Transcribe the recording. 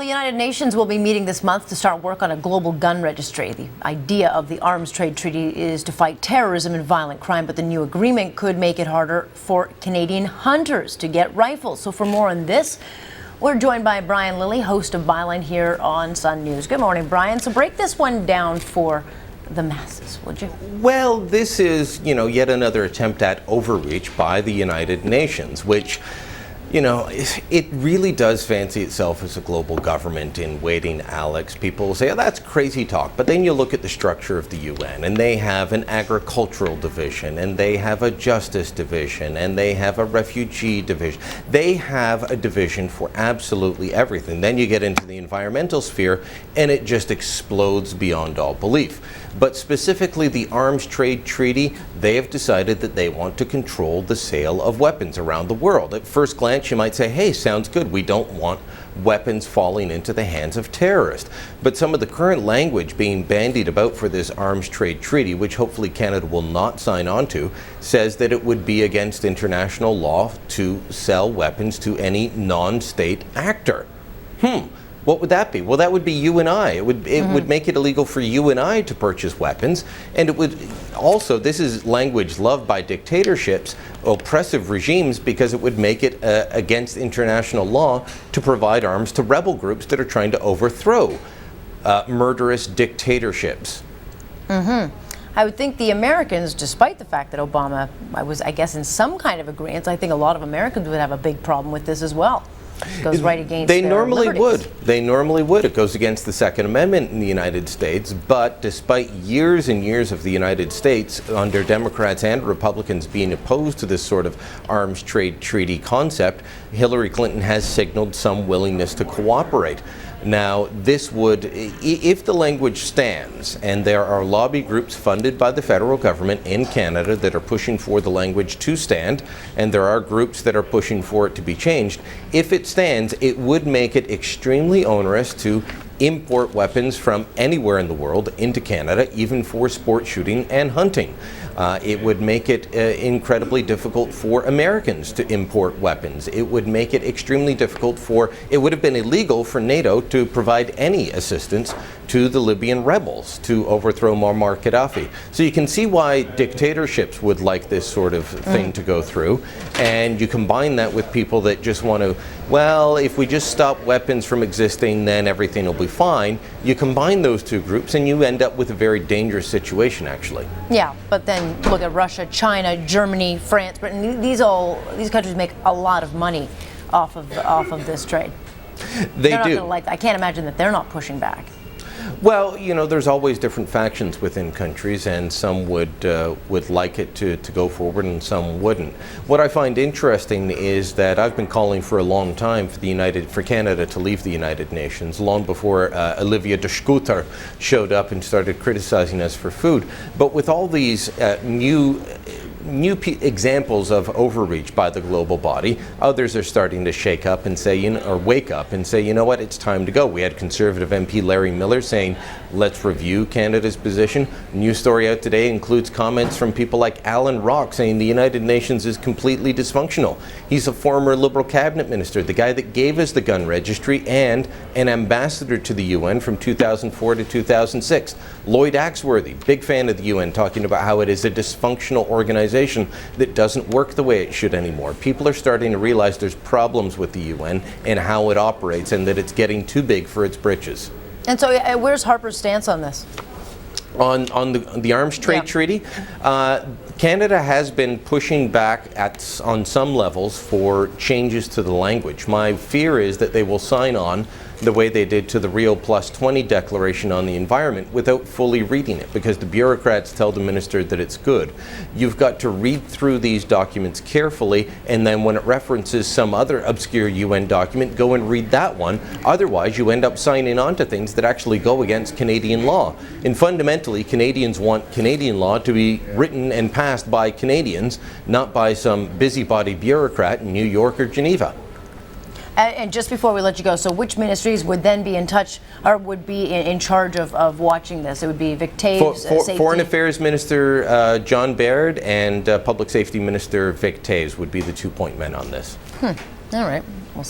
The United Nations will be meeting this month to start work on a global gun registry. The idea of the arms trade treaty is to fight terrorism and violent crime, but the new agreement could make it harder for Canadian hunters to get rifles. So for more on this, we're joined by Brian Lilley, host of Byline here on Sun News. Good morning, Brian. So break this one down for the masses, would you? Well, this is, yet another attempt at overreach by the United Nations, which it really does fancy itself as a global government in waiting, Alex. People will say, oh, that's crazy talk. But then you look at the structure of the UN, and they have an agricultural division, and they have a justice division, and they have a refugee division. They have a division for absolutely everything. Then you get into the environmental sphere, and it just explodes beyond all belief. But specifically the Arms Trade Treaty, they have decided that they want to control the sale of weapons around the world. At first glance, you might say, hey, sounds good. We don't want weapons falling into the hands of terrorists. But some of the current language being bandied about for this Arms Trade Treaty, which hopefully Canada will not sign on to, says that it would be against international law to sell weapons to any non-state actor. What would that be? Well, that would be you and I. It would make it illegal for you and I to purchase weapons. And it would also, this is language loved by dictatorships, oppressive regimes, because it would make it against international law to provide arms to rebel groups that are trying to overthrow murderous dictatorships. I would think the Americans, despite the fact that Obama was, I guess, in some kind of agreement, I think a lot of Americans would have a big problem with this as well. It goes right against They their normally liberties. would. They normally would. It goes against the Second Amendment in the United States. But despite years and years of the United States under Democrats and Republicans being opposed to this sort of arms trade treaty concept, Hillary Clinton has signaled some willingness to cooperate. Now, this would, if the language stands, and there are lobby groups funded by the federal government in Canada that are pushing for the language to stand, and there are groups that are pushing for it to be changed, if it stands, it would make it extremely onerous to import weapons from anywhere in the world into Canada, even for sport shooting and hunting. It would make it incredibly difficult for Americans to import weapons. It would make it extremely difficult it would have been illegal for NATO to provide any assistance to the Libyan rebels to overthrow Muammar Gaddafi. So you can see why dictatorships would like this sort of thing to go through. And you combine that with people that just want to, well, if we just stop weapons from existing, then everything will be fine. You combine those two groups and you end up with a very dangerous situation, actually. Yeah, but then look at Russia, China, Germany, France, Britain. These countries make a lot of money off of this trade. They They're do. Not gonna I can't imagine that they're not pushing back. Well, there's always different factions within countries, and some would like it to go forward, and some wouldn't. What I find interesting is that I've been calling for a long time for Canada to leave the United Nations, long before Olivia de Schutter showed up and started criticizing us for food. But with all these new examples of overreach by the global body, others are starting to shake up and say, or wake up and say, you know what, it's time to go. We had Conservative MP Larry Miller saying, let's review Canada's position. News story out today includes comments from people like Alan Rock saying the United Nations is completely dysfunctional. He's a former Liberal cabinet minister, the guy that gave us the gun registry and an ambassador to the UN from 2004 to 2006. Lloyd Axworthy, big fan of the UN, talking about how it is a dysfunctional organization that doesn't work the way it should anymore. People are starting to realize there's problems with the UN and how it operates, and that it's getting too big for its britches. And so where's Harper's stance on this? On the arms trade treaty, Canada has been pushing back on some levels for changes to the language. My fear is that they will sign on the way they did to the Rio Plus 20 declaration on the environment without fully reading it, because the bureaucrats tell the minister that it's good. You've got to read through these documents carefully, and then when it references some other obscure UN document, go and read that one. Otherwise, you end up signing on to things that actually go against Canadian law. And fundamentally, Canadians want Canadian law to be written and passed by Canadians, not by some busybody bureaucrat in New York or Geneva. And just before we let you go, so which ministries would then be in touch or would be in charge of watching this? It would be Vic Taves, Safety. Foreign Affairs Minister John Baird and Public Safety Minister Vic Taves would be the 2-point men on this. All right.